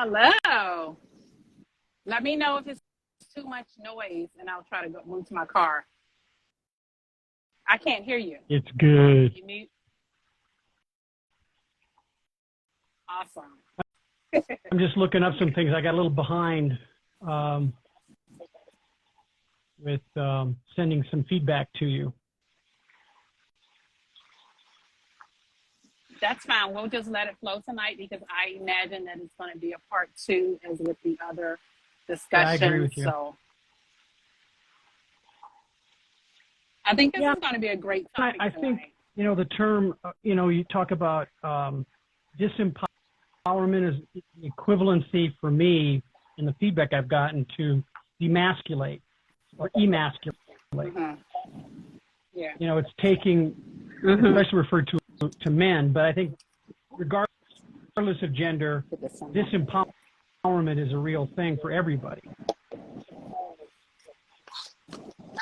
Hello. Let me know if it's too much noise and I'll try to go move to my car. I can't hear you. It's good. You mute? Awesome. I'm just looking up some things. I got a little behind um, with sending some feedback to you. That's fine. We'll just let it flow tonight because I imagine that it's going to be a part two as with the other Yeah, I agree discussions. with you. So I think this Yeah, is going to be a great I, topic I think, tonight. the term, you talk about disempowerment is the equivalency for me in the feedback I've gotten to demasculate or emasculate. Hmm. Yeah. It's taking, Hmm. especially referred to men, but I think regardless of gender, disempowerment is a real thing for everybody.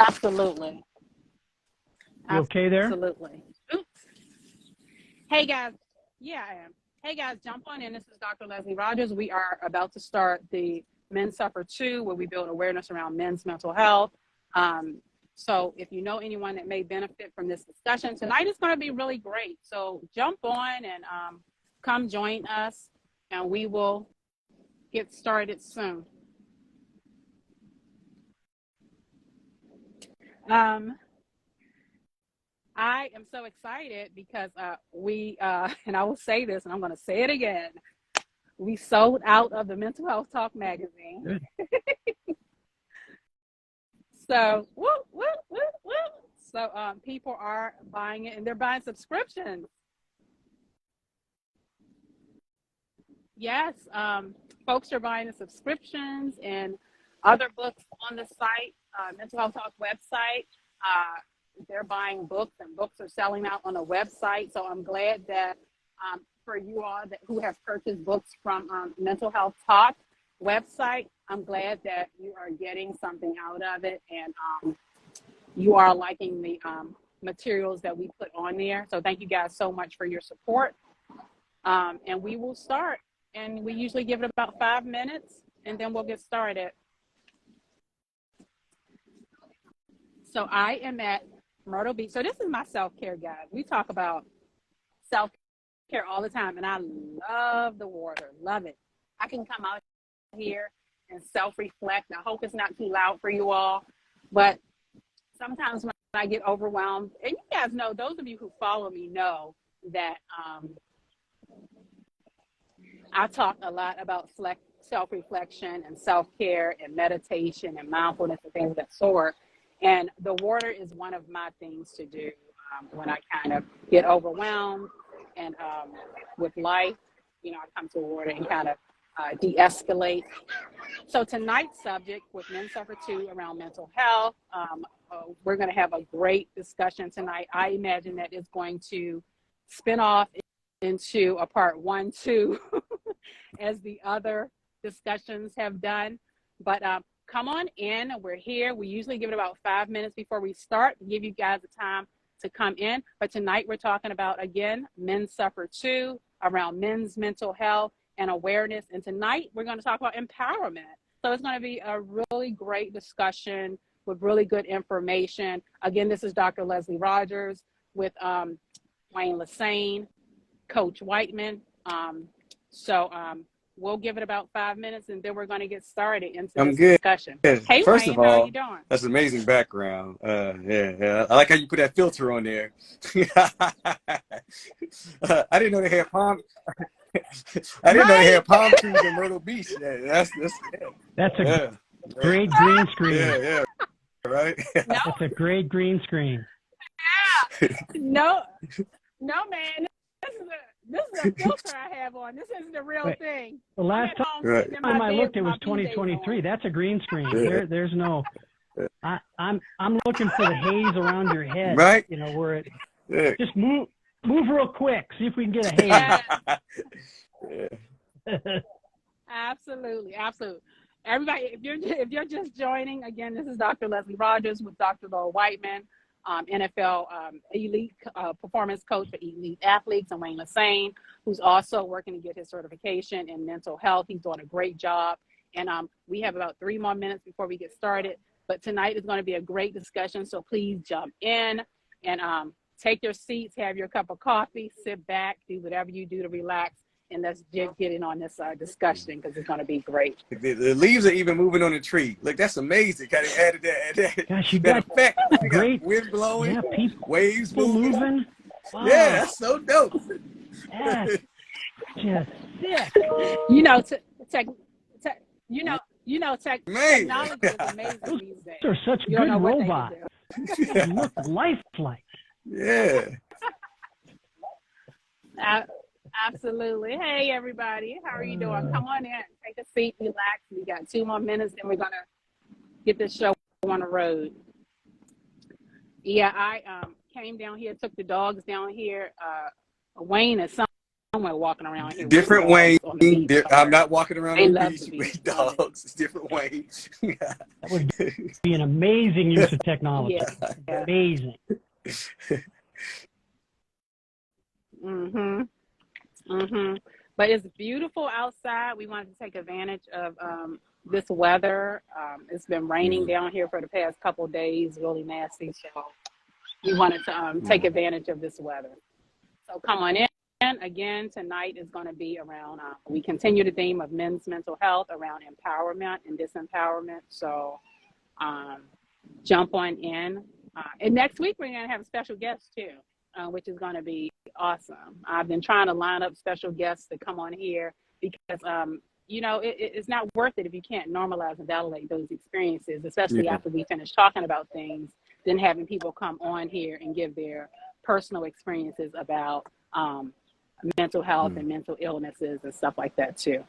Absolutely. You okay there? Absolutely. Oops. Hey guys. Yeah, I am. Hey guys, jump on in. This is Dr. Leslie Rogers. We are about to start the Men Suffer 2, where we build awareness around men's mental health. So if you know anyone that may benefit from this discussion, tonight is going to be really great. So jump on and come join us, and we will get started soon. I am so excited because and I will say this, and I'm going to say it again, we sold out of the Mental Health Talk magazine. Good. So, woo, woo, woo, woo. So people are buying it, and they're buying subscriptions. Yes, folks are buying the subscriptions and other books on the site, Mental Health Talk website. They're buying books, and books are selling out on the website. So I'm glad that for you all who have purchased books from Mental Health Talk website, I'm glad that you are getting something out of it, and you are liking the materials that we put on there. So thank you guys so much for your support. And we will start. And we usually give it about 5 minutes, and then we'll get started. So I am at Myrtle Beach. So this is my self-care, guys. We talk about self-care all the time, and I love the water. Love it. I can come out here and self-reflect. I hope it's not too loud for you all, but sometimes when I get overwhelmed, and you guys know, those of you who follow me know that I talk a lot about self-reflection and self-care and meditation and mindfulness and things of that sort. And the water is one of my things to do when I kind of get overwhelmed and with life. I come to water and kind of de-escalate. So tonight's subject with Men Suffer 2 around mental health, we're going to have a great discussion tonight. I imagine that it's going to spin off into a part 1, 2, as the other discussions have done. But come on in. We're here. We usually give it about 5 minutes before we start to give you guys the time to come in. But tonight we're talking about, again, Men Suffer 2 around men's mental health and awareness. And tonight we're going to talk about empowerment. So it's going to be a really great discussion with really good information. Again, this is Dr. Leslie Rogers with Wayne Lassane, Coach Whiteman. So we'll give it about 5 minutes, and then we're going to get started into this discussion. Hey, First of Wayne, how are all, you doing? that's amazing background. Yeah. I like how you put that filter on there. I didn't know they had palm. I didn't know they had palm trees in Myrtle Beach. Yeah, That's a great green screen. Yeah, right. No, That's a great green screen. no, man. This is a filter I have on. This isn't the real thing. The last time I looked, it was 2023. That's a green screen. There's no. I'm looking for the haze around your head. Right. Where it just move real quick. See if we can get a haze. Absolutely. Everybody, if you're just joining, again, this is Dr. Leslie Rogers with Dr. Laura Whiteman. NFL elite performance coach for elite athletes, and Wayne Lassane, who's also working to get his certification in mental health. He's doing a great job. And we have about 3 more minutes before we get started. But tonight is going to be a great discussion. So please jump in and take your seats, have your cup of coffee, sit back, do whatever you do to relax. And let's get in on this discussion, because it's going to be great. The leaves are even moving on the tree. Look, that's amazing. Kind of added that, Gosh, you that got effect. You great got wind blowing, yeah, waves moving. Wow. Yeah, that's so dope. That's just sick. You know, Man. technology is amazing these days. Those are such You don't good know what they robots. can do. They look lifelike. Yeah. Absolutely. Hey, everybody. How are you doing? Come on in. Take a seat. Relax. We got 2 more minutes, then we're going to get this show on the road. Yeah, I came down here, took the dogs down here. Wayne is somewhere walking around here. Different Wayne. I'm not walking around on the beach beach with dogs. It's different Wayne. That would be an amazing use of technology. Yeah. Amazing. But it's beautiful outside. We wanted to take advantage of this weather. It's been raining down here for the past couple of days, really nasty. So we wanted to take advantage of this weather. So come on in. Again, tonight is going to be around, we continue the theme of men's mental health around empowerment and disempowerment. So jump on in. And next week, we're going to have a special guest too, which is going to be awesome. I've been trying to line up special guests to come on here because, it's not worth it if you can't normalize and validate those experiences, especially after we finish talking about things, then having people come on here and give their personal experiences about mental health and mental illnesses and stuff like that too.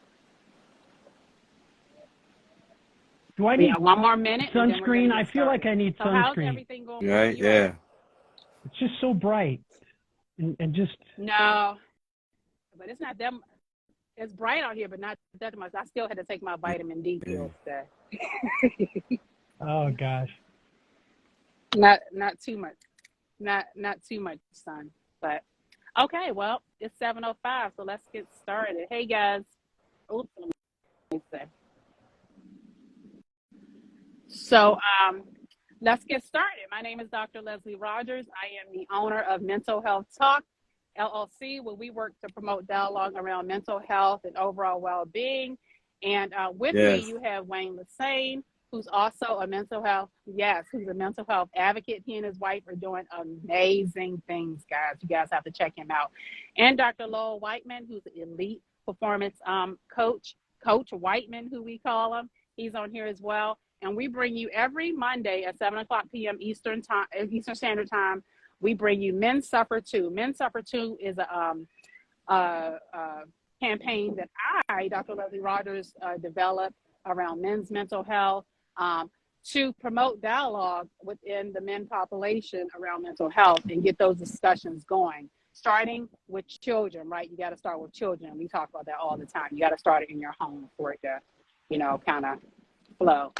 Do I need 1 more minute? sunscreen? I feel like I need sunscreen. How's everything going? Right? Yeah. It's just so bright. And just... No, but it's not them. It's bright out here, but not that much. I still had to take my vitamin D pills today. Oh, gosh. Not too much. Not too much sun. But, okay, well, it's 7:05, so let's get started. Hey, guys. Oops, let me say. So, let's get started. My name is Dr. Leslie Rogers. I am the owner of Mental Health Talk, LLC, where we work to promote dialogue around mental health and overall well-being. And with me, you have Wayne Lassane, who's also a mental health advocate. He and his wife are doing amazing things, guys. You guys have to check him out. And Dr. Lowell Whiteman, who's an elite performance coach, Coach Whiteman, who we call him. He's on here as well. And we bring you every Monday at 7:00 p.m. Eastern Standard Time. We bring you Men Suffer Too. Men Suffer Too is a campaign that I, Dr. Leslie Rogers, developed around men's mental health to promote dialogue within the men population around mental health and get those discussions going, starting with children, right? You got to start with children. We talk about that all the time. You got to start it in your home for it to, kind of flow.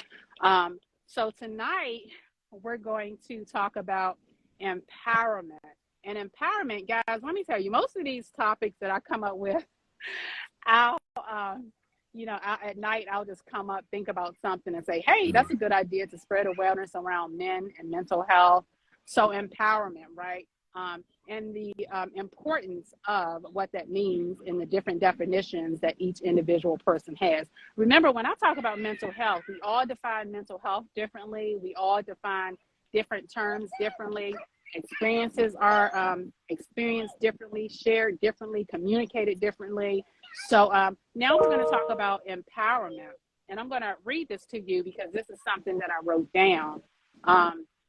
So tonight we're going to talk about empowerment. And empowerment, guys, let me tell you, most of these topics that I come up with, at night, I'll just come up, think about something and say, hey, that's a good idea to spread awareness around men and mental health. So empowerment, right? And the importance of what that means in the different definitions that each individual person has. Remember, when I talk about mental health, we all define mental health differently. We all define different terms differently. Experiences are experienced differently, shared differently, communicated differently. So now we're going to talk about empowerment. And I'm going to read this to you because this is something that I wrote down.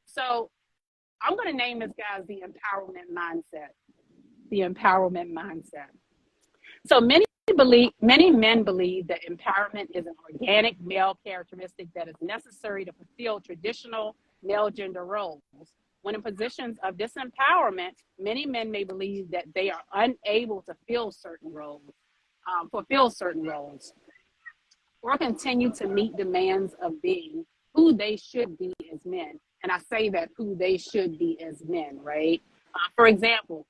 So I'm going to name this, guys, the empowerment mindset. The empowerment mindset. So many men believe that empowerment is an organic male characteristic that is necessary to fulfill traditional male gender roles. When in positions of disempowerment, many men may believe that they are unable to fulfill certain roles, or continue to meet demands of being who they should be as men. and I say that who they should be as men, right? For example,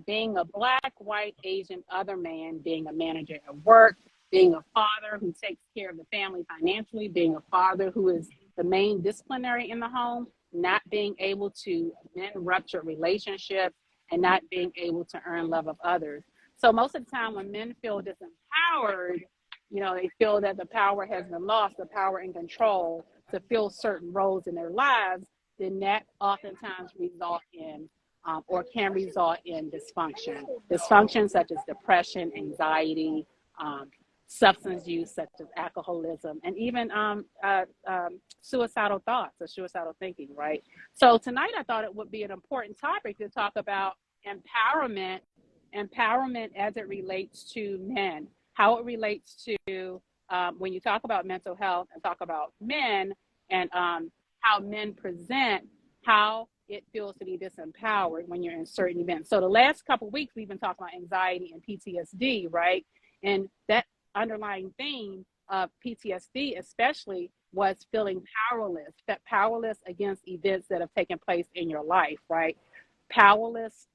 being a Black, white, Asian, other man, being a manager at work, being a father who takes care of the family financially, being a father who is the main disciplinary in the home, not being able to then rupture relationships and not being able to earn love of others. So most of the time when men feel disempowered, they feel that the power has been lost, the power and control to fill certain roles in their lives, then that oftentimes result in or can result in dysfunction. Dysfunction such as depression, anxiety, substance use such as alcoholism, and even suicidal thoughts or suicidal thinking, right? So tonight I thought it would be an important topic to talk about empowerment as it relates to men, how it relates to when you talk about mental health and talk about men and how men present, how it feels to be disempowered when you're in certain events. So the last couple of weeks, we've been talking about anxiety and PTSD, right? And that underlying theme of PTSD especially was feeling powerless against events that have taken place in your life, right? Powerless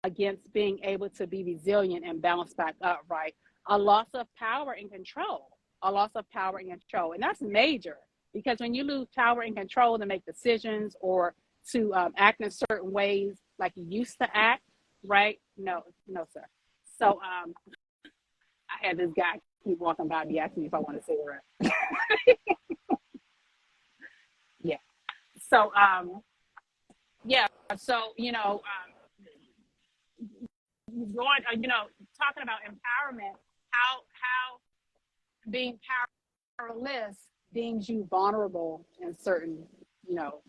against being able to be resilient and bounce back up, right? A loss of power and control, And that's major because when you lose power and control to make decisions or to act in certain ways like you used to act, right? No, sir. So I had this guy keep walking by me asking me if I want a cigarette. Yeah. So, talking about empowerment, how being powerless deems you vulnerable in certain,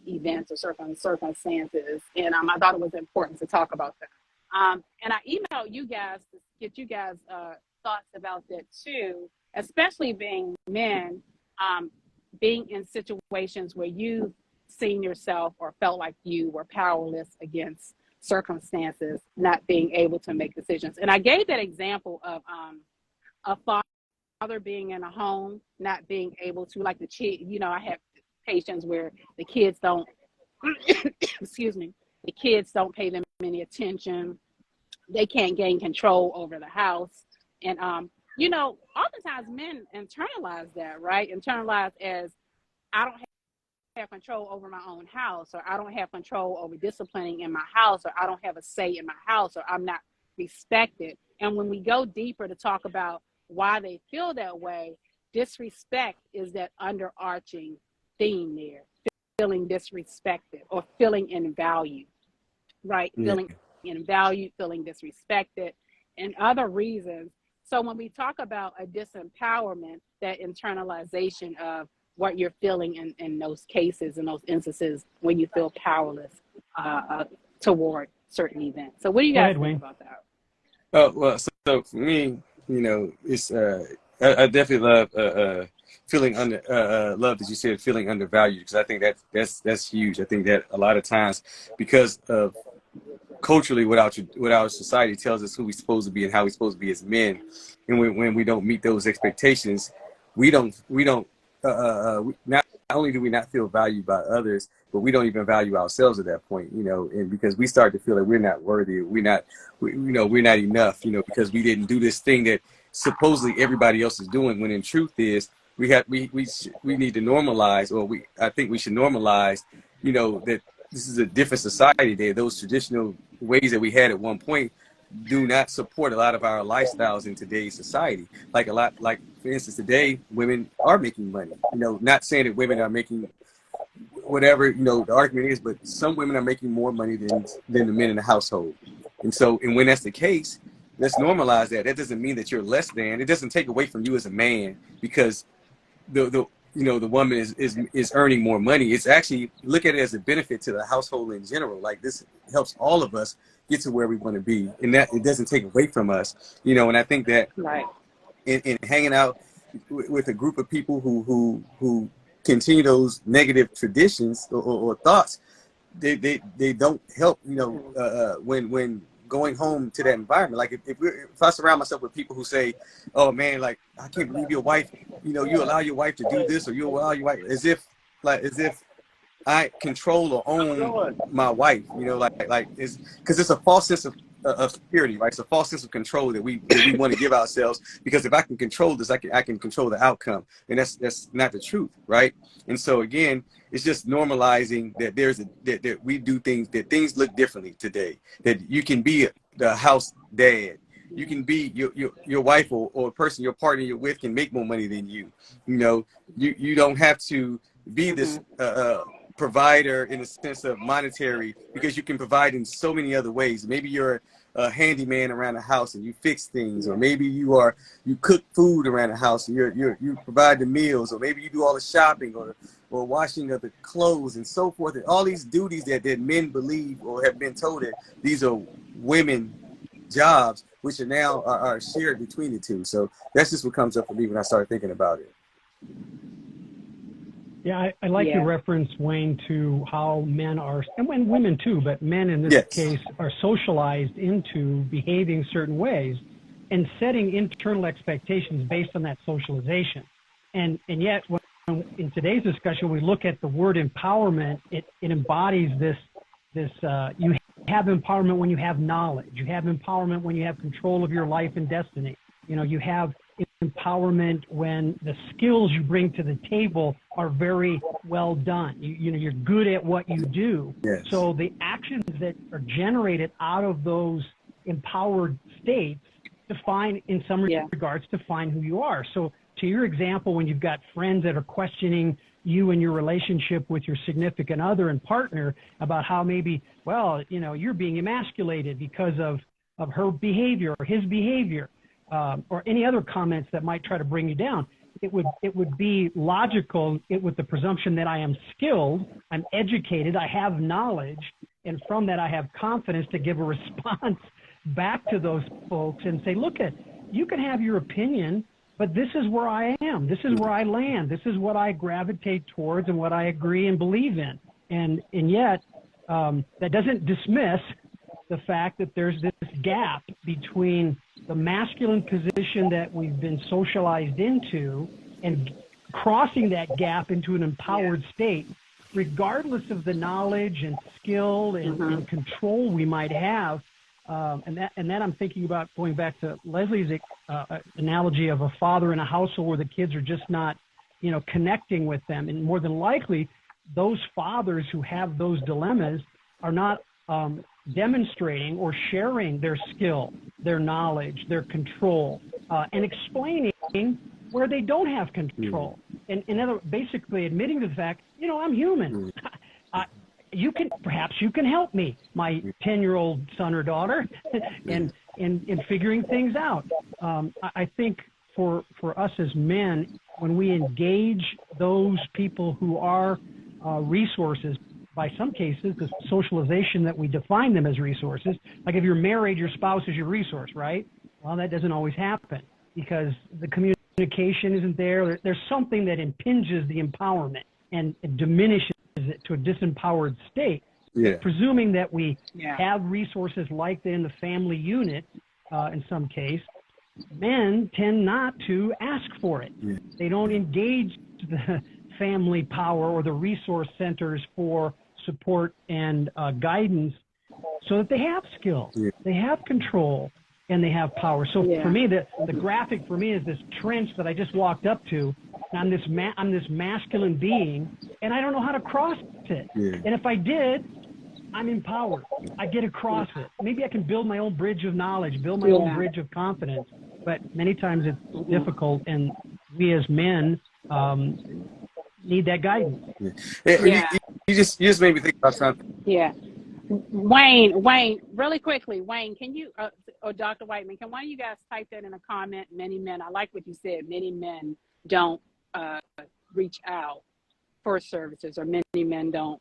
events or certain circumstances. And I thought it was important to talk about that. And I emailed you guys to get you guys thoughts about that too, especially being men, being in situations where you've seen yourself or felt like you were powerless against circumstances, not being able to make decisions. And I gave that example of a father being in a home, not being able to, like I have patients where the kids don't, the kids don't pay them any attention. They can't gain control over the house. And, oftentimes men internalize that, right? Internalize as I don't have control over my own house, or I don't have control over disciplining in my house, or I don't have a say in my house, or I'm not respected. And when we go deeper to talk about why they feel that way, disrespect is that underarching theme there, feeling disrespected or feeling invalued, right? Yeah. Feeling invalued, feeling disrespected, and other reasons. So when we talk about a disempowerment, that internalization of what you're feeling in those cases, in those instances when you feel powerless toward certain events. So what do you guys think about that? Oh, well, so for me, it's I definitely love feeling love that you said, feeling undervalued, because I think that's huge. I think that a lot of times, because of culturally what our society tells us who we're supposed to be and how we're supposed to be as men, and when we don't meet those expectations, we don't not only do we not feel valued by others, but we don't even value ourselves at that point, and because we start to feel that we're not worthy, we're not enough, because we didn't do this thing that supposedly everybody else is doing, when in truth is we need to normalize, or I think we should normalize, that this is a different society there. Those traditional ways that we had at one point do not support a lot of our lifestyles in today's society. Like for instance, today women are making money. Not saying that women are making whatever the argument is, but some women are making more money than the men in the household. And when that's the case, let's normalize that. That doesn't mean that you're less than. It doesn't take away from you as a man because the woman is earning more money. It's actually, look at it as a benefit to the household in general. Like, this helps all of us get to where we want to be, and that it doesn't take away from us. And I think that right. in hanging out with a group of people who continue those negative traditions or thoughts, they don't help. When going home to that environment. Like if I surround myself with people who say, "Oh man, like I can't believe your wife, you allow your wife to do this, or you allow your wife," as if I control or own my wife, like it's because it's a false sense of security, right? It's a false sense of control that we want to give ourselves, because if I can control this, I can control the outcome, and that's not the truth, right? And so again, it's just normalizing that that we do things, that things look differently today, that you can be the house dad. You can be your wife or a person, your partner you're with, can make more money than you. You don't have to be this provider in the sense of monetary, because you can provide in so many other ways. Maybe you're a handyman around the house and you fix things, or maybe you cook food around the house and you provide the meals, or maybe you do all the shopping or washing of the clothes and so forth. And all these duties that men believe or have been told that these are women jobs, which are now are shared between the two. So that's just what comes up for me when I start thinking about it. Yeah, I like your reference, Wayne, to how men are, and women too, but men in this case are socialized into behaving certain ways and setting internal expectations based on that socialization. And yet, when in today's discussion, we look at the word empowerment, it embodies this you have empowerment when you have knowledge. You have empowerment when you have control of your life and destiny. You have empowerment when the skills you bring to the table are very well done. You're good at what you do. Yes. So the actions that are generated out of those empowered states define, in some regards, define who you are. So to your example, when you've got friends that are questioning you and your relationship with your significant other and partner about how maybe, you're being emasculated because of her behavior or his behavior, or any other comments that might try to bring you down, it would be logical with the presumption that I am skilled, I'm educated, I have knowledge, and from that I have confidence to give a response back to those folks and say, look, you can have your opinion, but this is where I am. This is where I land. This is what I gravitate towards and what I agree and believe in. And yet, that doesn't dismiss the fact that there's this gap between the masculine position that we've been socialized into and crossing that gap into an empowered state, regardless of the knowledge and skill and control we might have. And that I'm thinking about going back to Leslie's analogy of a father in a household where the kids are just not, connecting with them. And more than likely, those fathers who have those dilemmas are not demonstrating or sharing their skill, their knowledge, their control, and explaining where they don't have control. And basically admitting to the fact, I'm human. Perhaps you can help me, my 10-year-old son or daughter, in figuring things out. I think for us as men, when we engage those people who are resources, by some cases, the socialization that we define them as resources, like if you're married, your spouse is your resource, right? Well, that doesn't always happen because the communication isn't there. There's something that impinges the empowerment and it diminishes it to a disempowered state. Yeah. Presuming that we have resources like that in the family unit, in some case, men tend not to ask for it. Yeah. They don't engage the family power or the resource centers for support and guidance so that they have skills, they have control, and they have power. So for me, the graphic for me is this trench that I just walked up to. I'm this masculine being, and I don't know how to cross it. Yeah. And if I did, I'm empowered. I get across it. Maybe I can build my own bridge of knowledge, build my own bridge of confidence. But many times it's difficult, and we as men need that guidance. You just made me think about something. Yeah. Wayne, really quickly, Wayne, can you, or Dr. Whiteman, can one of you guys type that in a comment? Many men, I like what you said, many men don't reach out for services, or many men don't,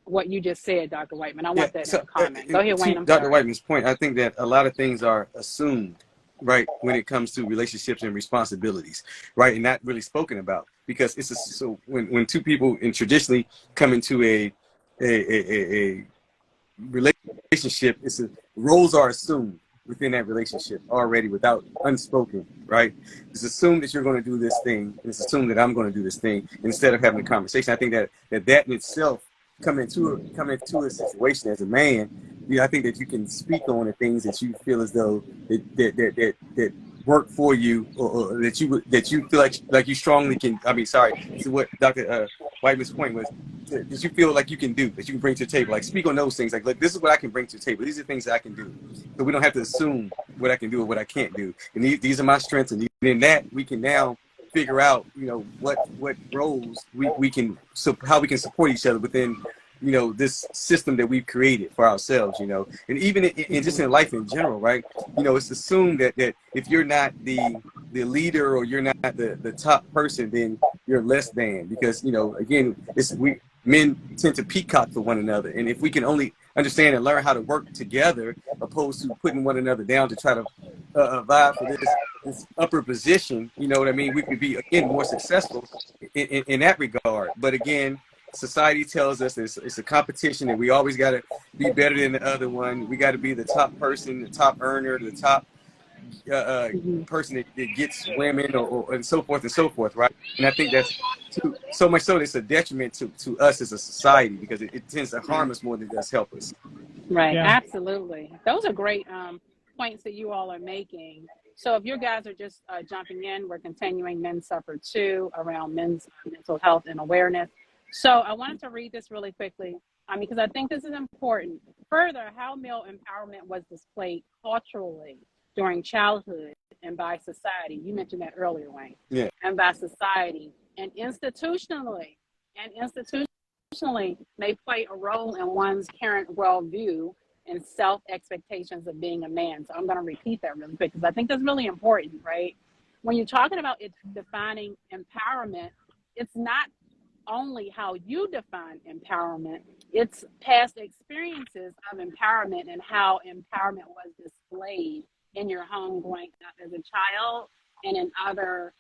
what you just said, Dr. Whiteman. I want that in a comment. Go ahead, Wayne. Dr. Whiteman's point, I think that a lot of things are assumed, right, when it comes to relationships and responsibilities, right, and not really spoken about, because so when two people traditionally come into a relationship, roles are assumed within that relationship already without unspoken, right? It's assumed that you're going to do this thing, and it's assumed that I'm going to do this thing instead of having a conversation. I think that in itself come into a situation as a man, you know, I think that you can speak on the things that you feel as though that work for you, or that you feel like you strongly can. I mean, sorry, this is what Dr. Whiteman's point was. That you feel like you can do, that you can bring to the table. Like, speak on those things. Like, look, this is what I can bring to the table. These are things that I can do. So we don't have to assume what I can do or what I can't do. And these are my strengths. And in that, we can now figure out, you know, what roles we can, so how we can support each other within, you know, this system that we've created for ourselves, you know. And even in just in life in general, right? You know, it's assumed that if you're not the leader, or you're not the top person, then you're less than, because, you know, again, men tend to peacock for one another. And if we can only understand and learn how to work together, opposed to putting one another down to try to vie for this upper position, you know what I mean? We could be, again, more successful in that regard. But again, society tells us it's a competition, and we always got to be better than the other one. We got to be the top person, the top earner, the top person that gets women, or and so forth, right? And I think that's so much so that it's a detriment to us as a society, because it tends to harm us more than it does help us. Right. Yeah. Absolutely. Those are great points that you all are making. So if you guys are just jumping in, we're continuing Men Suffer Too around men's mental health and awareness. So I wanted to read this really quickly because I think this is important. Further, how male empowerment was displayed culturally during childhood and by society. You mentioned that earlier, Wayne. Yeah. And by society and institutionally. May play a role in one's current worldview and self-expectations of being a man. So I'm going to repeat that really quick, because I think that's really important, right? When you're talking about it defining empowerment, it's not only how you define empowerment, it's past experiences of empowerment and how empowerment was displayed in your home growing up as a child, and in other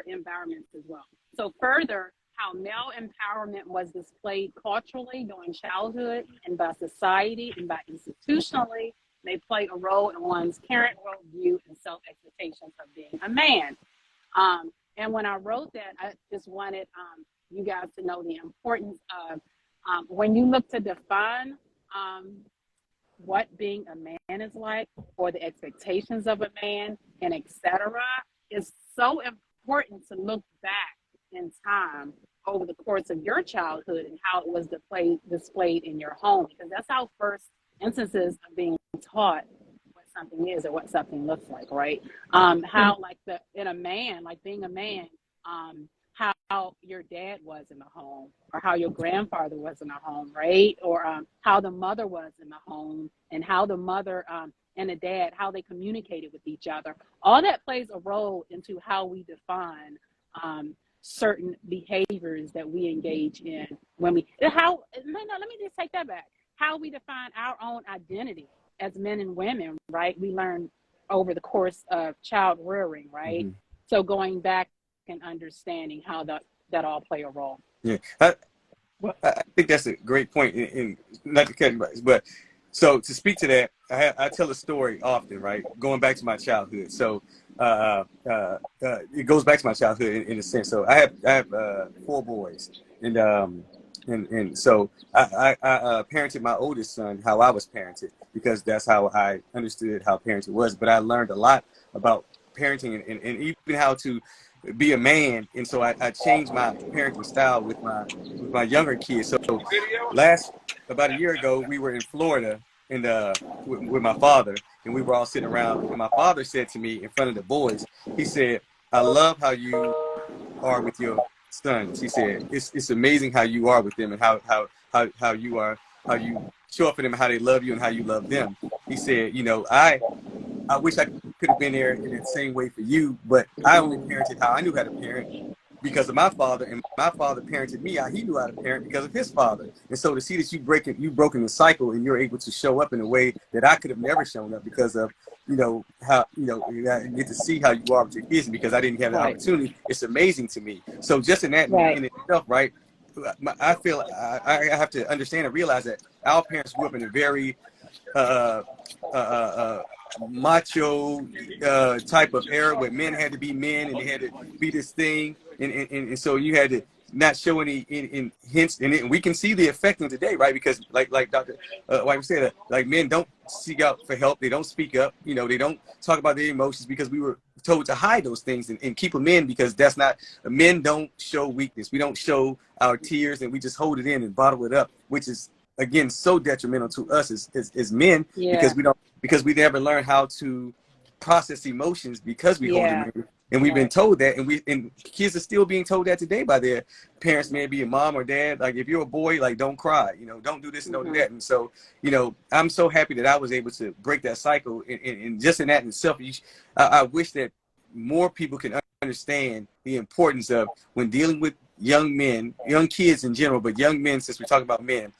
environments as well. So further, how male empowerment was displayed culturally during childhood and by society and by institutionally may play a role in one's current worldview and self-expectations of being a man. And when I wrote that, I just wanted you guys to know the importance of when you look to define what being a man is like, or the expectations of a man, and etc. It's so important to look back in time over the course of your childhood and how it was displayed in your home, because that's how first instances of being taught what something is or what something looks like, right? How like in a man, like being a man, how your dad was in the home, or how your grandfather was in the home, right? Or how the mother was in the home, and how the mother and the dad, how they communicated with each other. All that plays a role into how we define certain behaviors that we engage in when we, let me just take that back. How we define our own identity as men and women, right? We learn over the course of child rearing, right? Mm-hmm. So going back and understanding how that all play a role. Yeah, I think that's a great point. In not to cut, but so to speak to that, I tell a story often, right? Going back to my childhood. So it goes back to my childhood in a sense. So I have 4 boys, and so I parented my oldest son how I was parented, because that's how I understood how parenting was. But I learned a lot about parenting and even how to be a man, and so I changed my parenting style with my younger kids. So about a year ago, we were in Florida and with my father, and we were all sitting around, and my father said to me in front of the boys, he said, "I love how you are with your sons." He said, "It's amazing how you are with them, and how you show up for them, and how they love you and how you love them." He said, "You know, I wish I could have been there in the same way for you, but I only parented how I knew how to parent because of my father, and my father parented me how he knew how to parent because of his father. And so to see that you've broken the cycle, and you're able to show up in a way that I could have never shown up because of, how, I get to see how you are with your kids, and because I didn't have the opportunity, it's amazing to me." So just in that in itself, right, I feel I have to understand and realize that our parents grew up in a very macho type of era where men had to be men, and they had to be this thing, and so you had to not show any in hints, and we can see the effect in today, right? Because like Dr. White said, like men don't seek out for help, they don't speak up, you know, they don't talk about their emotions because we were told to hide those things and keep them in, because that's not, men don't show weakness, we don't show our tears, and we just hold it in and bottle it up, which is again so detrimental to us as men, because we never learn how to process emotions because we hold them in. And we've been told that, and kids are still being told that today by their parents, maybe a mom or dad. Like, if you're a boy, like, don't cry, you know, don't do this and don't do that. And so, you know, I'm so happy that I was able to break that cycle. And just in that in itself, I wish that more people can understand the importance of, when dealing with young men, young kids in general, but young men, since we're talking about men,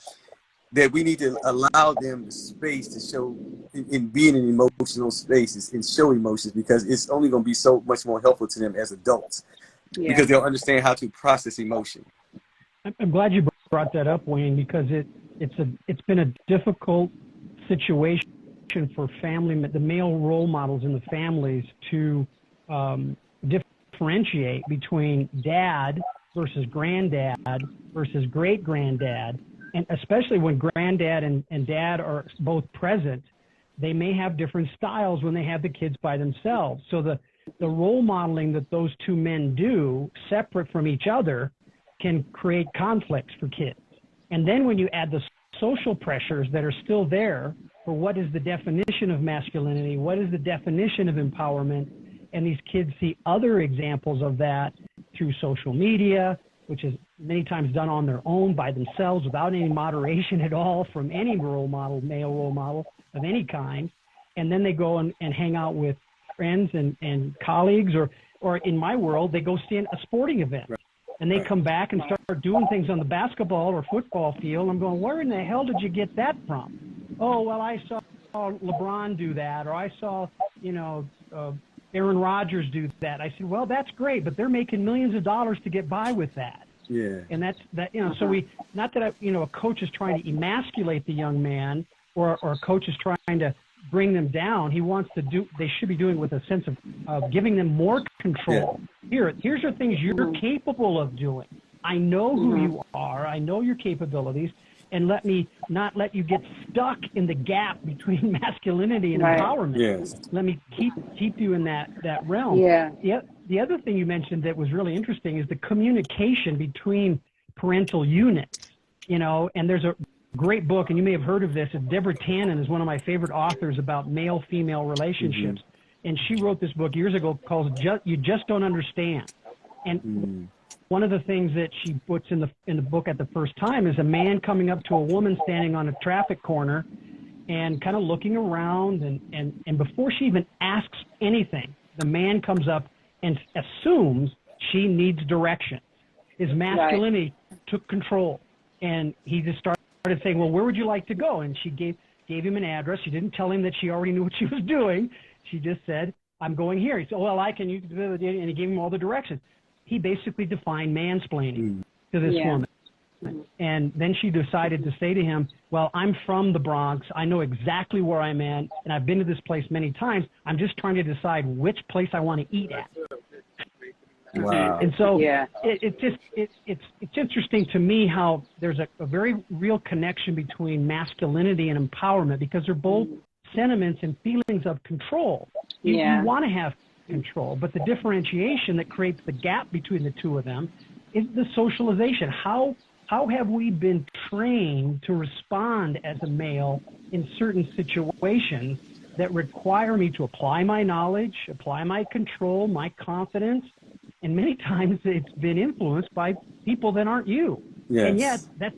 that we need to allow them the space to show in being in emotional spaces and show emotions, because it's only going to be so much more helpful to them as adults, because they'll understand how to process emotion. I'm glad you brought that up, Wayne, because it's been a difficult situation for the male role models in the families to differentiate between dad versus granddad versus great granddad. And especially when granddad and dad are both present, they may have different styles when they have the kids by themselves. So the role modeling that those two men do separate from each other can create conflicts for kids. And then when you add the social pressures that are still there for what is the definition of masculinity, what is the definition of empowerment, and these kids see other examples of that through social media, which is many times done on their own by themselves without any moderation at all from any role model, male role model of any kind. And then they go and hang out with friends and colleagues, or in my world, they go see a sporting event. And they come back and start doing things on the basketball or football field. I'm going, where in the hell did you get that from? Oh, well, I saw LeBron do that, or I saw, Aaron Rodgers do that. I said, well, that's great, but they're making millions of dollars to get by with that. Yeah. And that's that, so not that, a coach is trying to emasculate the young man, or a coach is trying to bring them down. He wants to they should be doing it with a sense of giving them more control. Yeah. Here's the things you're capable of doing. I know who you are. I know your capabilities. And let me not let you get stuck in the gap between masculinity and empowerment. Yes. Let me keep you in that realm. Yeah. The other thing you mentioned that was really interesting is the communication between parental units. And there's a great book, and you may have heard of this. Deborah Tannen is one of my favorite authors about male-female relationships. And she wrote this book years ago called You Just Don't Understand. And one of the things that she puts in the book at the first time is a man coming up to a woman standing on a traffic corner and kind of looking around, and before she even asks anything, the man comes up and assumes she needs direction. His masculinity took control, and he just started saying, well, where would you like to go? And she gave him an address. She didn't tell him that she already knew what she was doing. She just said, I'm going here. He said, well, and he gave him all the directions. He basically defined mansplaining to this woman. And then she decided to say to him, well, I'm from the Bronx. I know exactly where I'm at, and I've been to this place many times. I'm just trying to decide which place I want to eat at. Wow. And so it's interesting to me how there's a very real connection between masculinity and empowerment, because they're both sentiments and feelings of control. You want to have control, but the differentiation that creates the gap between the two of them is the socialization. How have we been trained to respond as a male in certain situations that require me to apply my knowledge, apply my control, my confidence? And many times it's been influenced by people that aren't you. Yes. And yet that's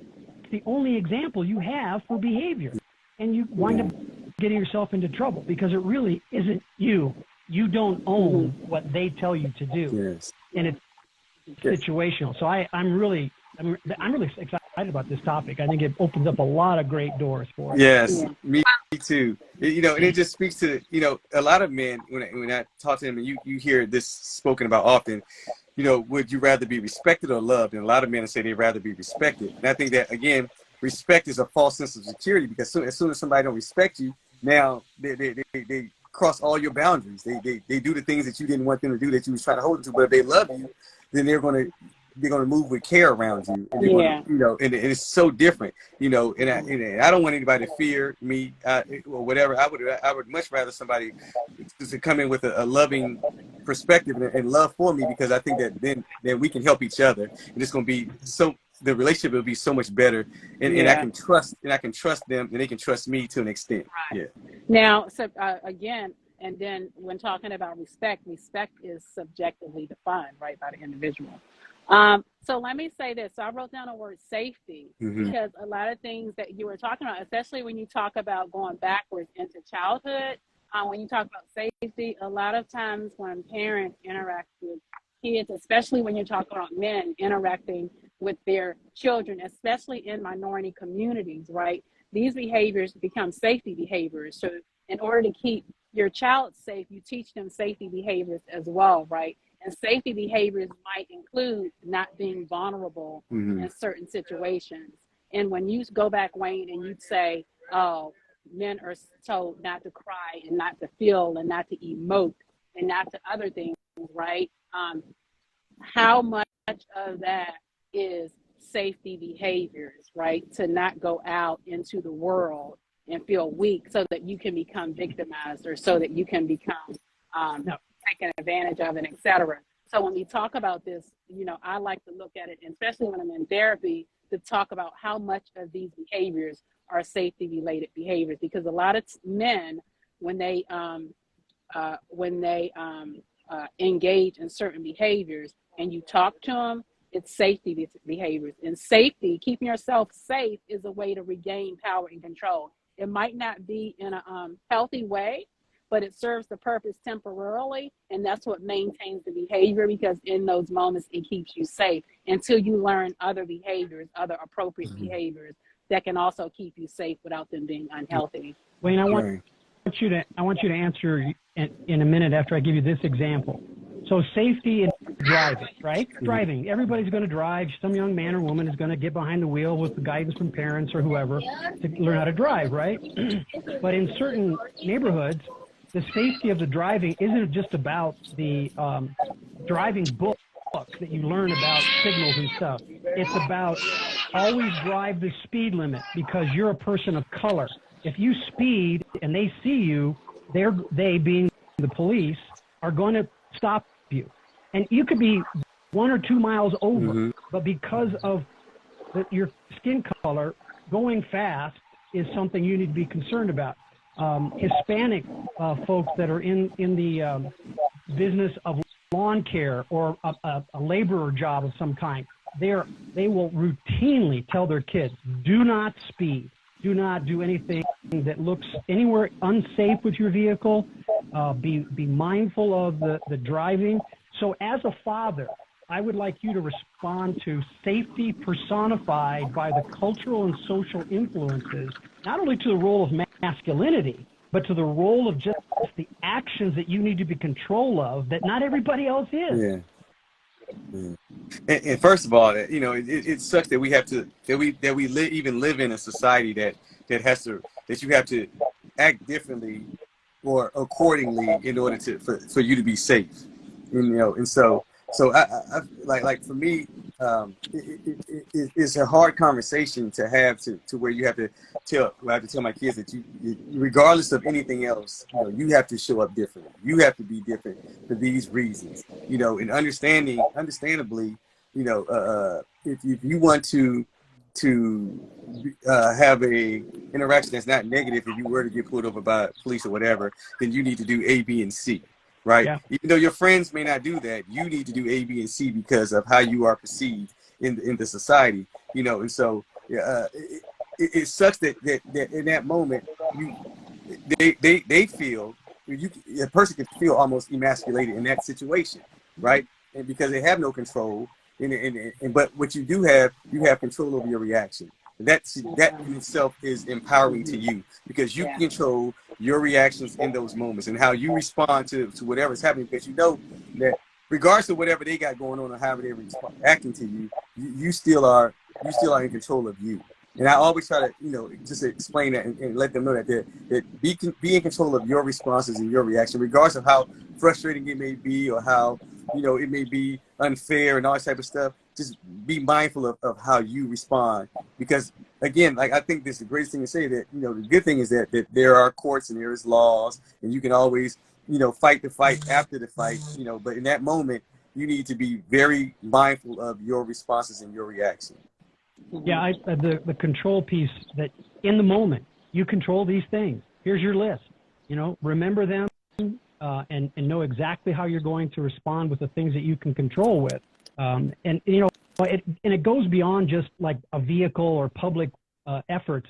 the only example you have for behavior. And you wind up getting yourself into trouble because it really isn't you. You don't own what they tell you to do. Yes. And it's situational. So I'm really excited about this topic. I think it opens up a lot of great doors for us. Yes, me too. And it just speaks to, a lot of men, when I talk to them, and you hear this spoken about often, would you rather be respected or loved? And a lot of men say they'd rather be respected. And I think that, again, respect is a false sense of security, because as soon as somebody don't respect you, now they cross all your boundaries. They do the things that you didn't want them to do, that you was trying to hold them to. But if they love you, then they're going to to move with care around you, and they're Yeah. going to, you know, and it's so different, you know. And I don't want anybody to fear me or whatever. I would much rather somebody to come in with a loving perspective and love for me, because I think that then we can help each other, and it's going to be so, the relationship will be so much better, and I can trust them, and they can trust me to an extent. Right. Yeah. Now, so again, and then when talking about respect is subjectively defined, right, by the individual. So let me say this. So I wrote down the word safety, because a lot of things that you were talking about, especially when you talk about going backwards into childhood, when you talk about safety, a lot of times when parents interact with kids, especially when you're talking about men interacting with their children, especially in minority communities, right? These behaviors become safety behaviors. So in order to keep your child safe, you teach them safety behaviors as well, right? And safety behaviors might include not being vulnerable in certain situations. And when you go back, Wayne, and you say, oh, men are told not to cry and not to feel and not to emote and not to other things, right? How much of that is safety behaviors, right? To not go out into the world and feel weak so that you can become victimized, or so that you can become taken advantage of, and et cetera. So when we talk about this, you know, I like to look at it, especially when I'm in therapy, to talk about how much of these behaviors are safety related behaviors, because a lot of men, when they engage in certain behaviors and you talk to them, it's safety behaviors. And safety, keeping yourself safe, is a way to regain power and control. It might not be in a healthy way, but it serves the purpose temporarily, and that's what maintains the behavior, because in those moments it keeps you safe until you learn other behaviors, other appropriate behaviors that can also keep you safe without them being unhealthy. Wayne, I want you to answer in a minute after I give you this example. So safety in driving, right? Driving. Everybody's going to drive. Some young man or woman is going to get behind the wheel with the guidance from parents or whoever to learn how to drive, right? But in certain neighborhoods, the safety of the driving isn't just about the driving book that you learn about signals and stuff. It's about always drive the speed limit, because you're a person of color. If you speed and they see you, they being the police are going to stop you. And you could be 1 or 2 miles over, but because of your skin color, going fast is something you need to be concerned about. Hispanic folks that are in the business of lawn care or a laborer job of some kind, they will routinely tell their kids, do not speed, do not do anything that looks anywhere unsafe with your vehicle, be mindful of the driving. So as a father, I would like you to respond to safety personified by the cultural and social influences, not only to the role of masculinity, but to the role of just the actions that you need to be control of that not everybody else is. Yeah. And first of all, you know, it sucks that we have to even live in a society that you have to act differently or accordingly in order for you to be safe. You know, and so I like for me, it's a hard conversation to have to where you have to tell my kids that you regardless of anything else, you know, you have to show up differently. You have to be different for these reasons, you know, and understandably, you know, if you want to have a interaction that's not negative, if you were to get pulled over by police or whatever, then you need to do A, B, and C. Right. Yeah. Even though your friends may not do that, you need to do A, B, and C because of how you are perceived in the society, you know. And so it sucks that in that moment they feel a person can feel almost emasculated in that situation, right? And because they have no control, but what you have control over your reaction. That in itself is empowering to you, because you can control your reactions in those moments and how you respond to whatever's happening, because you know that regardless of whatever they got going on or however they're acting to you, you still are in control of you. And I always try to, you know, just explain that and let them know that be in control of your responses and your reaction, regardless of how frustrating it may be or how, you know, it may be unfair and all that type of stuff. just be mindful of how you respond, because again, like I think this is the greatest thing to say, that the good thing is that there are courts and there is laws, and you can always fight the fight after the fight, but in that moment you need to be very mindful of your responses and your reaction. Yeah, the control piece, that in the moment you control these things. Here's your list. Remember them, and know exactly how you're going to respond with the things that you can control with. And it goes beyond just like a vehicle or public efforts.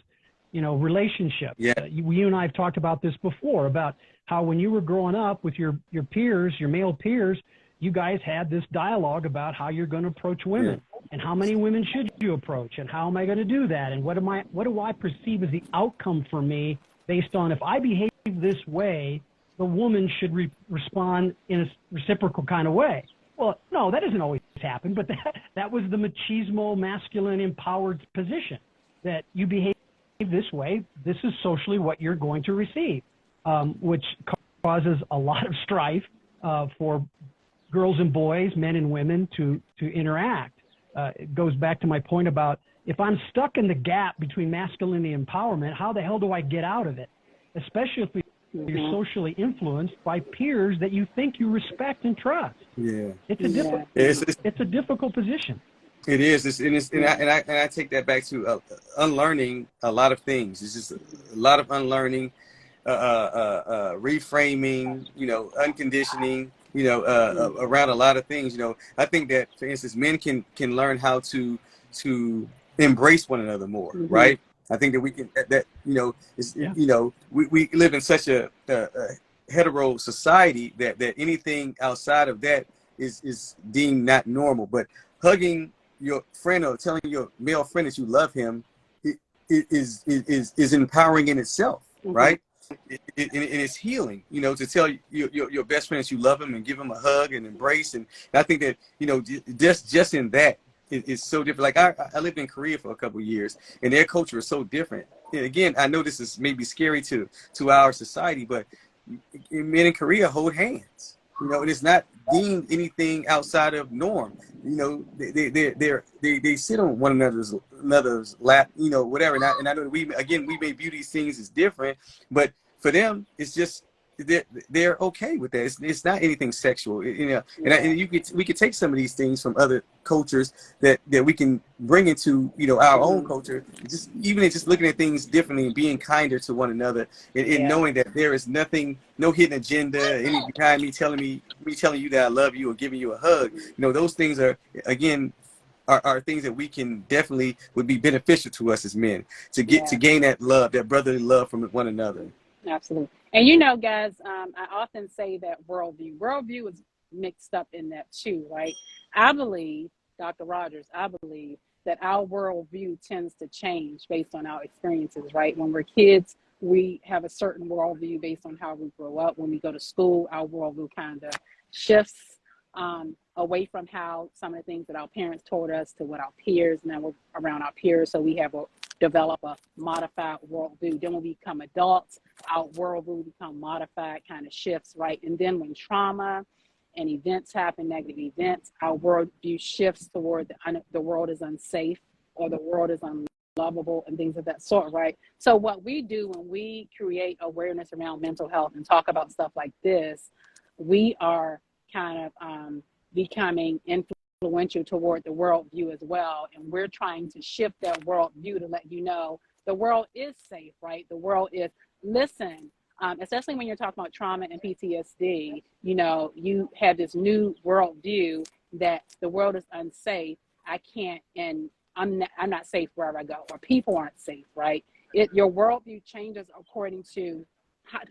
Relationships. Yeah. You and I have talked about this before, about how when you were growing up with your peers, your male peers, you guys had this dialogue about how you're going to approach women, and how many women should you approach, and how am I going to do that, and what do I perceive as the outcome for me based on, if I behave this way, the woman should respond in a reciprocal kind of way. Well, no, that doesn't always happen, but that was the machismo, masculine, empowered position, that you behave this way, this is socially what you're going to receive, which causes a lot of strife for girls and boys, men and women to interact. It goes back to my point about, if I'm stuck in the gap between masculinity and empowerment, how the hell do I get out of it? Especially if you're socially influenced by peers that you think you respect and trust. Yeah, it's a difficult position. It is. And I take that back to unlearning a lot of things. It's just a lot of unlearning, reframing, unconditioning, around a lot of things. I think that, for instance, men can learn how to embrace one another more, right? I think that we can, we live in such a hetero society that anything outside of that is deemed not normal. But hugging your friend or telling your male friend that you love him is empowering in itself, right? And it's healing, to tell your best friend that you love him and give him a hug and embrace. And I think that, just in that, it's so different. Like I lived in Korea for a couple of years, and their culture is so different. And again, I know this is maybe scary to our society, but men in Korea hold hands. And it's not deemed anything outside of norm. They sit on one another's lap, whatever. And I know that we may view these things as different, but for them, it's just they're okay with that. It's not anything sexual, And we could take some of these things from other cultures that we can bring into our own culture. Just looking at things differently and being kinder to one another, and knowing that there is no hidden agenda, any behind me telling you that I love you or giving you a hug. Those things are things that we can definitely would be beneficial to us as men to gain that love, that brotherly love from one another. Absolutely. And guys, I often say that worldview is mixed up in that too, right? I believe, Dr. Rogers, that our worldview tends to change based on our experiences, right? When we're kids, we have a certain worldview based on how we grow up. When we go to school, our worldview kind of shifts away from how some of the things that our parents taught us to what our peers, now we're around our peers, so we develop a modified worldview. Then when we become adults, our worldview become modified, kind of shifts, right? And then when trauma and events happen, negative events, our worldview shifts toward the world is unsafe, or the world is unlovable, and things of that sort, right? So what we do when we create awareness around mental health and talk about stuff like this, we are kind of becoming influential toward the worldview as well. And we're trying to shift that worldview to let you know the world is safe, right? The world is, listen, especially when you're talking about trauma and PTSD, you have this new worldview that the world is unsafe. I can't, and I'm not safe wherever I go, or people aren't safe, right? Your worldview changes according to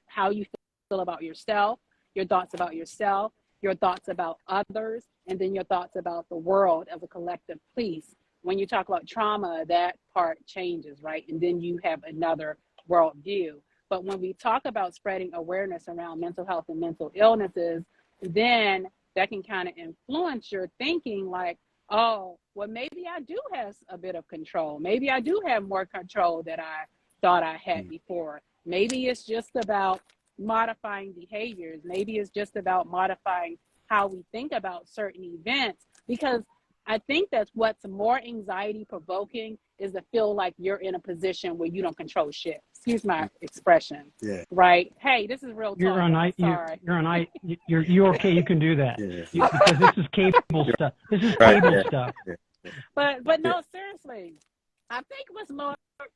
how you feel about yourself, your thoughts about yourself, your thoughts about others, and then your thoughts about the world as a collective piece. When you talk about trauma, that part changes, right? And then you have another worldview. But when we talk about spreading awareness around mental health and mental illnesses, then that can kind of influence your thinking, like, oh, well, maybe I do have a bit of control. Maybe I do have more control than I thought I had before. Maybe it's just about modifying behaviors. Maybe it's just about modifying how we think about certain events, because I think that's what's more anxiety provoking is to feel like you're in a position where you don't control shit. Excuse my expression. Yeah. Right. Hey, this is real talk. You're on Sorry. you're okay. You can do that. Yeah. Because this is cable stuff. This is cable stuff. Yeah. But no, seriously, I think what's more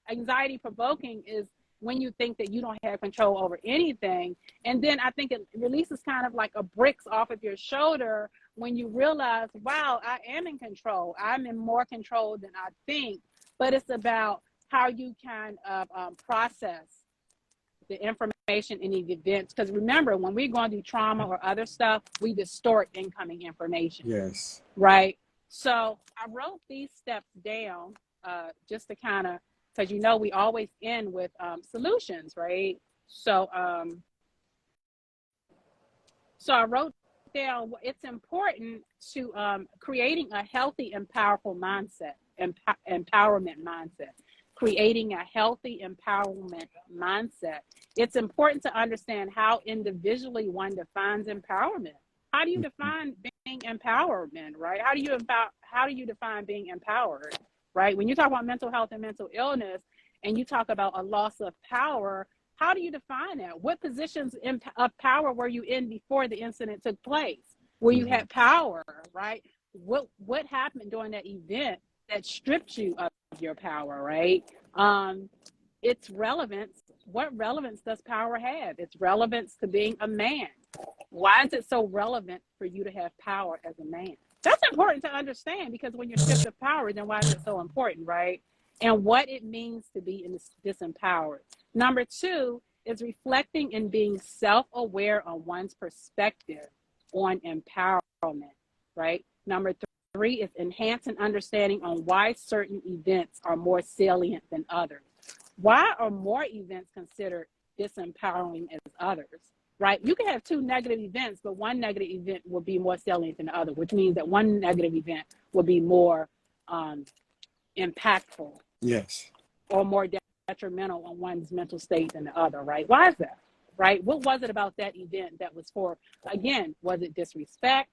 anxiety provoking is when you think that you don't have control over anything. And then I think it releases kind of like a bricks off of your shoulder when you realize, wow, I am in control. I'm in more control than I think. But it's about how you kind of process the information in the events. Because remember, when we're going through trauma or other stuff, we distort incoming information. Yes. Right? So I wrote these steps down just to kind of, because you know we always end with solutions, right? So so I wrote down it's important to creating a healthy and powerful mindset, empowerment mindset. Creating a healthy empowerment mindset. It's important to understand how individually one defines empowerment. How do you define being empowerment, right? How do you define being empowered, right? When you talk about mental health and mental illness, and you talk about a loss of power, how do you define that? What positions of power were you in before the incident took place? Where you had power, right? What happened during that event that stripped you of your power, right? Its relevance. What relevance does power have? Its relevance to being a man. Why is it so relevant for you to have power as a man? That's important to understand, because when you're stripped of power, then why is it so important, right? And what it means to be disempowered. Number 2 is reflecting and being self-aware on one's perspective on empowerment, right? Number 3 is enhancing understanding on why certain events are more salient than others. Why are more events considered disempowering as others, right? You can have 2 negative events, but one negative event will be more salient than the other, which means that one negative event will be more impactful. Yes. Or more detrimental on one's mental state than the other, right? Why is that, right? What was it about that event that was for, again, was it disrespect?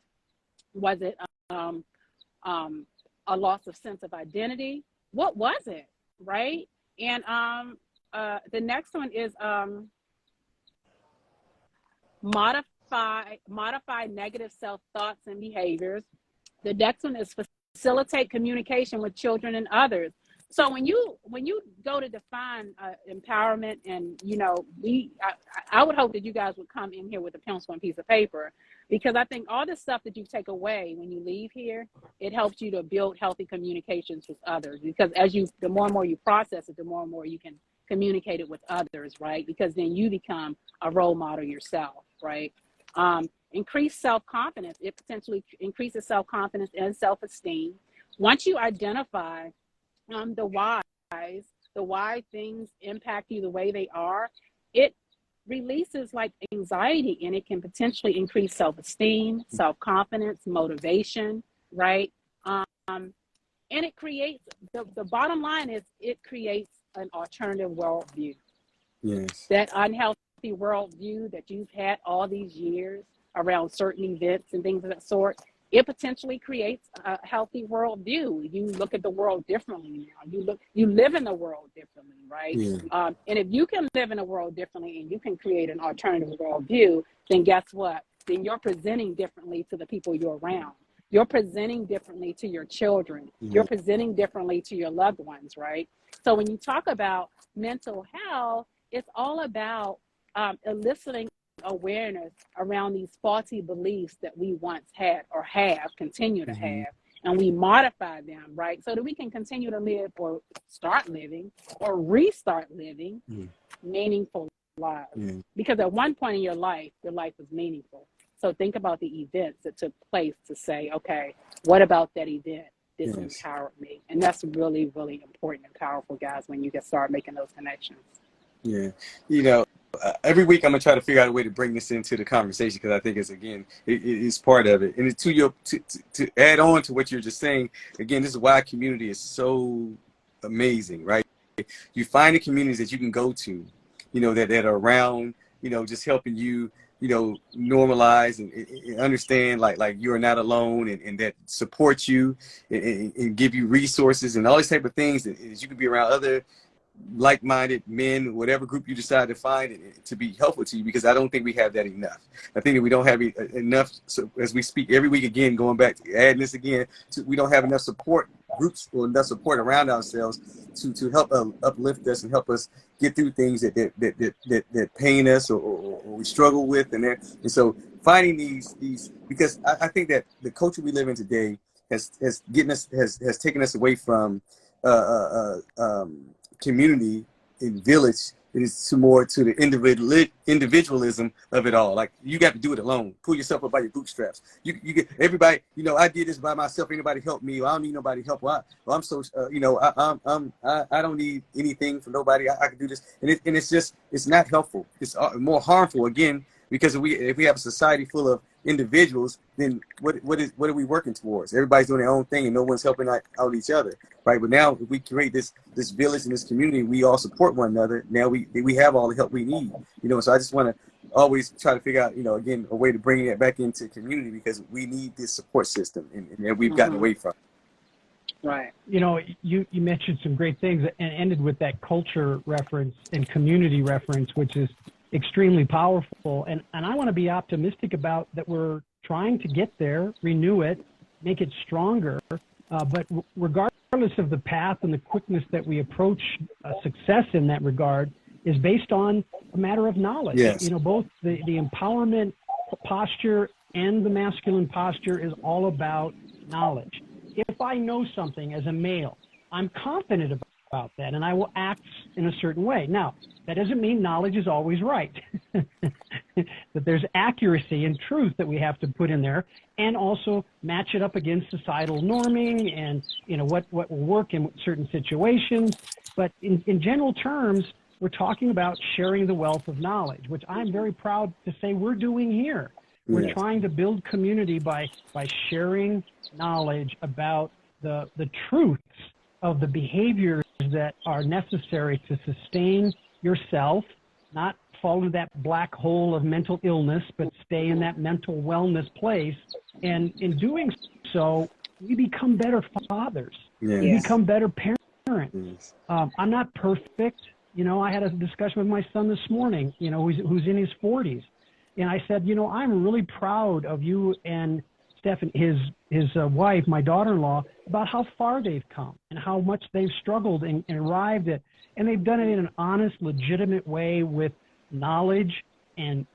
Was it a loss of sense of identity? What was it, right? And the next one is modify negative self-thoughts and behaviors. The next one is facilitate communication with children and others. So when you go to define empowerment, and you know, I would hope that you guys would come in here with a pencil and piece of paper, because I think all the stuff that you take away when you leave here, it helps you to build healthy communications with others. Because the more and more you process it, the more and more you can communicate it with others, right? Because then you become a role model yourself, right? Increase self-confidence. It potentially increases self-confidence and self-esteem. Once you identify the why things impact you the way they are, it releases like anxiety, and it can potentially increase self-esteem, self-confidence, motivation, right? And it creates, the bottom line is, it creates an alternative worldview. Yes. That unhealthy worldview that you've had all these years around certain events and things of that sort, it potentially creates a healthy worldview. You look at the world differently now. You live in the world differently, right? Yeah. And if you can live in a world differently and you can create an alternative worldview, then guess what? Then you're presenting differently to the people you're around. You're presenting differently to your children. Yeah. You're presenting differently to your loved ones, right? So when you talk about mental health, it's all about eliciting awareness around these faulty beliefs that we once had or continue to have, and we modify them, right? So that we can continue to live, or start living, or restart living meaningful lives. Because at one point in your life was meaningful. So think about the events that took place to say, okay, what about that event disempowered me? And that's really, really important and powerful, guys, when you can start making those connections. Yeah. You know, every week I'm gonna try to figure out a way to bring this into the conversation, because I think it's part of it. And to add on to what you're just saying, again, this is why community is so amazing, right? You find the communities that you can go to, you know, that are around, you know, just helping you, normalize and understand like you are not alone, and that support you and give you resources and all these type of things, that you can be around other like-minded men, whatever group you decide to find, to be helpful to you, because I don't think we have that enough. I think that we don't have enough. So as we speak every week again, going back to adding this again, we don't have enough support groups or enough support around ourselves to help uplift us and help us get through things that pain us or we struggle with, and so finding these because I think that the culture we live in today has taken us away from community and village. It is more to the individualism of it all. Like, you got to do it alone. Pull yourself up by your bootstraps. You get everybody. I did this by myself. Ain't nobody help me. Or I don't need nobody help. I'm so I don't need anything from nobody. I can do this, and it's not helpful. It's more harmful again, because if we have a society full of individuals, then what are we working towards? Everybody's doing their own thing and no one's helping out each other, right? But now if we create this village and this community, we all support one another. Now we have all the help we need, so I just want to always try to figure out, again, a way to bring it back into community, because we need this support system and we've gotten away from it. Right. You mentioned some great things and ended with that culture reference and community reference, which is extremely powerful, and I want to be optimistic about that. We're trying to get there, renew it, make it stronger, but regardless of the path and the quickness that we approach success in that regard is based on a matter of knowledge. Yes. Both the empowerment posture and the masculine posture is all about knowledge. If I know something as a male, I'm confident about that, and I will act in a certain way. Now, that doesn't mean knowledge is always right. That there's accuracy and truth that we have to put in there, and also match it up against societal norming and what will work in certain situations. But in general terms, we're talking about sharing the wealth of knowledge, which I'm very proud to say we're doing here. We're Yes. trying to build community by sharing knowledge about the truths of the behaviors that are necessary to sustain yourself, not fall into that black hole of mental illness, but stay in that mental wellness place. And in doing so, we become better fathers. Yes. We become better parents. Yes. I'm not perfect. I had a discussion with my son this morning, who's in his 40s. And I said, I'm really proud of you and Steph and his wife, my daughter-in-law, about how far they've come and how much they've struggled and arrived at. And they've done it in an honest, legitimate way with knowledge and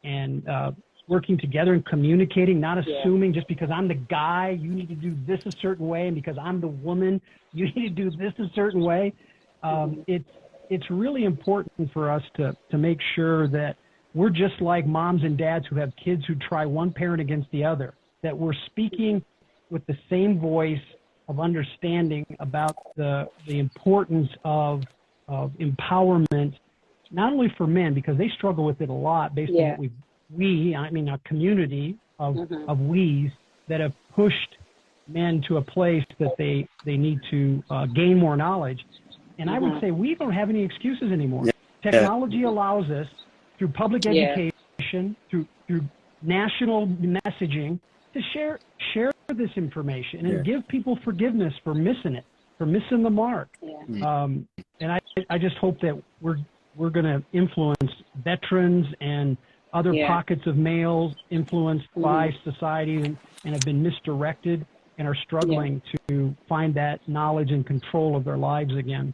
working together and communicating, not assuming just because I'm the guy, you need to do this a certain way, and because I'm the woman, you need to do this a certain way. It's really important for us to make sure that we're just like moms and dads who have kids who try one parent against the other, that we're speaking with the same voice of understanding about the importance of empowerment, not only for men, because they struggle with it a lot based on what a community of we's that have pushed men to a place that they need to gain more knowledge. And I would say we don't have any excuses anymore. Yeah. Technology allows us, through public education, through national messaging, to share this information and give people forgiveness for missing it, for missing the mark. Yeah. And I just hope that we're going to influence veterans and other pockets of males influenced by society and have been misdirected and are struggling to find that knowledge and control of their lives again.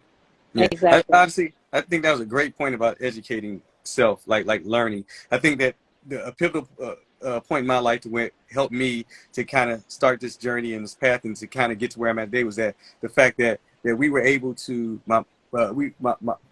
Yeah, exactly. I think that was a great point about educating self, like learning. I think that a pivotal point in my life to where it helped me to kind of start this journey and this path and to kind of get to where I'm at today was that the fact that we were able to, my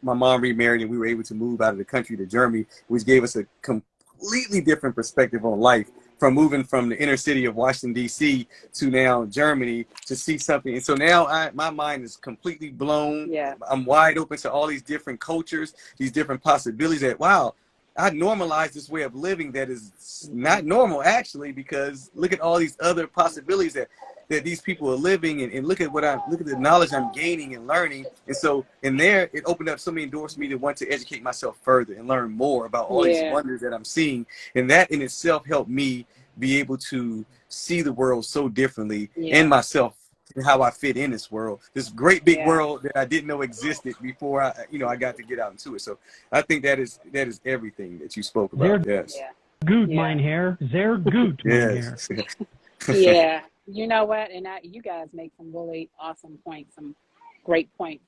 mom remarried and we were able to move out of the country to Germany, which gave us a completely different perspective on life, from moving from the inner city of Washington, D.C. to now Germany to see something. And so now my mind is completely blown. Yeah. I'm wide open to all these different cultures, these different possibilities that, wow, I normalized this way of living that is not normal, actually, because look at all these other possibilities that that these people are living, and look at the knowledge I'm gaining and learning. And so in there, it opened up so many doors for me to want to educate myself further and learn more about all these wonders that I'm seeing. And that in itself helped me be able to see the world so differently, and myself, and how I fit in this world, this great big world that I didn't know existed before I got to get out into it. So I think that is everything that you spoke about. Yes. Gut, mein Herr. Sehr gut, mein Herr. Yeah. You know what? And you guys make some really awesome points, some great points.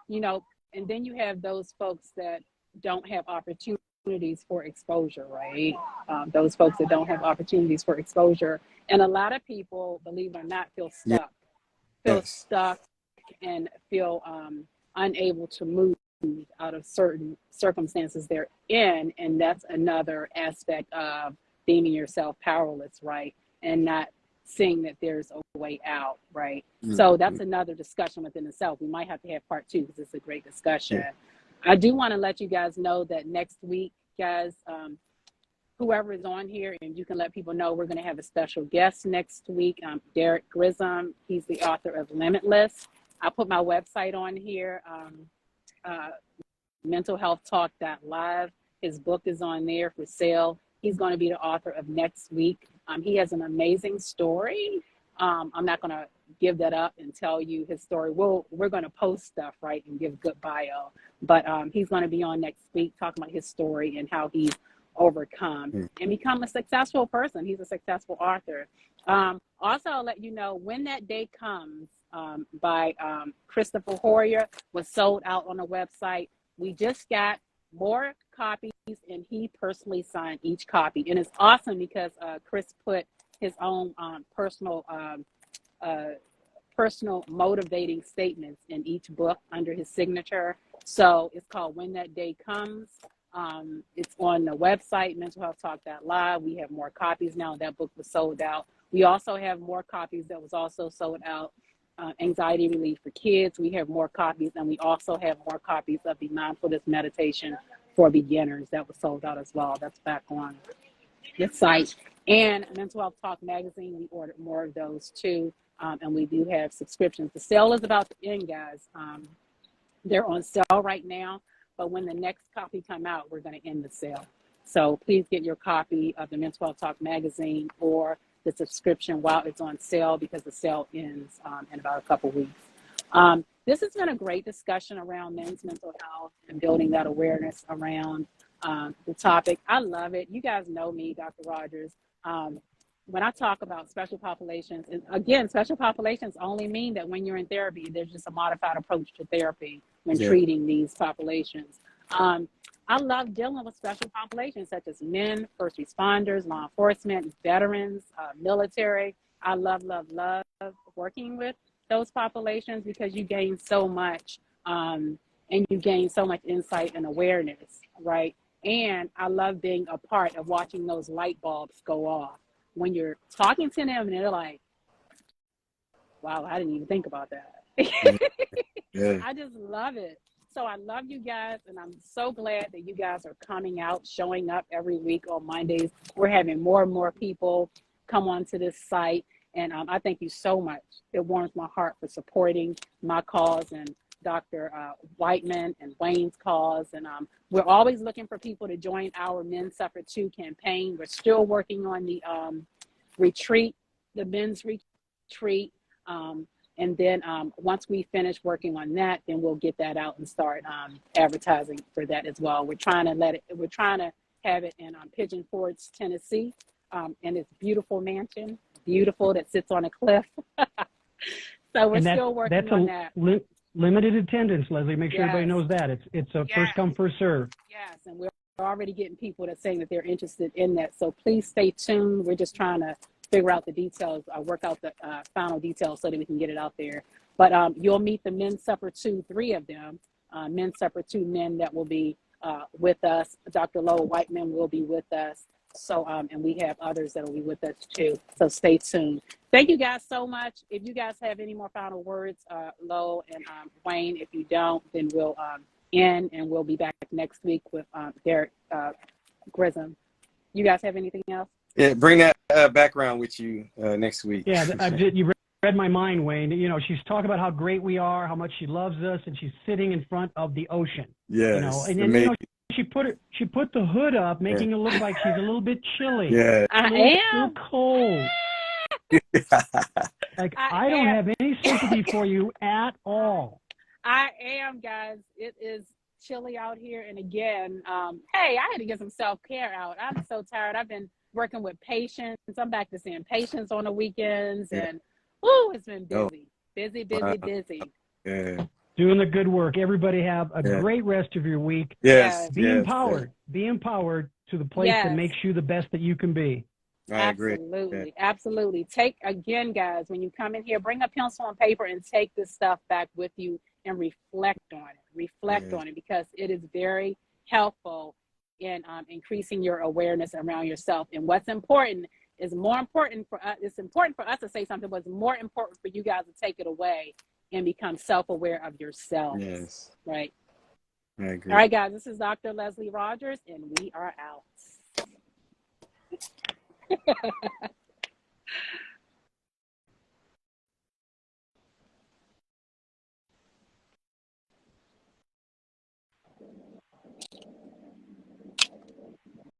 You know, and then you have those folks that don't have opportunities for exposure, right? Those folks that don't have opportunities for exposure. And a lot of people, believe it or not, feel stuck and feel unable to move out of certain circumstances they're in. And that's another aspect of deeming yourself powerless, right? And not seeing that there's a way out, right? So that's another discussion within itself. We might have to have part 2 because it's a great discussion. I do want to let you guys know that next week, guys, whoever is on here, and you can let people know, we're going to have a special guest next week, Derek Grissom. He's the author of Limitless. I'll put my website on here, mentalhealthtalk.live. His book is on there for sale. He's going to be the author of Next Week. He has an amazing story. I'm not going to give that up and tell you his story. We're going to post stuff, right, and give good bio. But he's going to be on next week talking about his story and how he's overcome and become a successful person. He's a successful author. Also, I'll let you know, When That Day Comes by Christopher Hoyer was sold out on the website. We just got more copies, and he personally signed each copy. And it's awesome because Chris put his own personal motivating statements in each book under his signature. So it's called When That Day Comes. It's on the website, mentalhealthtalk.live. We have more copies now. That book was sold out. We also have more copies that was also sold out. Anxiety Relief for Kids. We have more copies, and we also have more copies of the Mindfulness Meditation for Beginners that was sold out as well. That's back on the site. And Mental Health Talk magazine, we ordered more of those too. And we do have subscriptions. The sale is about to end, guys. They're on sale right now, but when the next copy come out, we're going to end the sale. So please get your copy of the Mental Health Talk magazine or the subscription while it's on sale, because the sale ends in about a couple weeks. This has been a great discussion around men's mental health and building that awareness around the topic. I love it. You guys know me, Dr. Rogers. When I talk about special populations, and again, special populations only mean that when you're in therapy, there's just a modified approach to therapy when treating these populations. I love dealing with special populations such as men, first responders, law enforcement, veterans, military. I love working with those populations because you gain so much and you gain so much insight and awareness, right? And I love being a part of watching those light bulbs go off when you're talking to them and they're like, wow, I didn't even think about that. I just love it. So I love you guys, and I'm so glad that you guys are coming out, showing up every week on Mondays. We're having more and more people come onto this site, and I thank you so much. It warms my heart for supporting my cause and Dr. Whiteman and Wayne's cause. And we're always looking for people to join our Men Suffer Too campaign. We're still working on the retreat, the men's retreat. And then once we finish working on that, then we'll get that out and start advertising for that as well. We're trying to have it in Pigeon Forge, Tennessee, and it's beautiful mansion, beautiful, that sits on a cliff. So we're still working on that. Limited attendance, Leslie. Make sure everybody knows that. It's a first come, first serve. Yes, and we're already getting people that saying that they're interested in that. So please stay tuned. We're just trying to figure out the details, work out the final details so that we can get it out there. But you'll meet the Men Suffer Too, 3 of them, Men Suffer Too men that will be with us. Dr. Lowell Whiteman will be with us. So, and we have others that will be with us too. So stay tuned. Thank you guys so much. If you guys have any more final words, Lowell and Wayne, if you don't, then we'll end, and we'll be back next week with Derek Grissom. You guys have anything else? Yeah, bring that background with you next week. Yeah, you read my mind, Wayne. You know, she's talking about how great we are, how much she loves us, and she's sitting in front of the ocean. Yes. You know, and then you know, she put the hood up, making it look like she's a little bit chilly. Yeah. I a little am. cold. Like I don't have any sympathy for you at all. I am, guys. It is chilly out here, and again, hey, I had to get some self-care out. I'm so tired. I've been working with patients. I'm back to seeing patients on the weekends, and it's been busy. Busy. Yeah. Doing the good work. Everybody have a great rest of your week. Yes. Be empowered. Be empowered to the place that makes you the best that you can be. I agree. Absolutely. Take, again, guys, when you come in here, bring a pencil and paper and take this stuff back with you and reflect on it because it is very helpful in increasing your awareness around yourself. And what's important is more important for us. It's important for us to say something, but it's more important for you guys to take it away and become self-aware of yourselves. Yes. Right. I agree. All right, guys, this is Dr. Leslie Rogers, and we are out.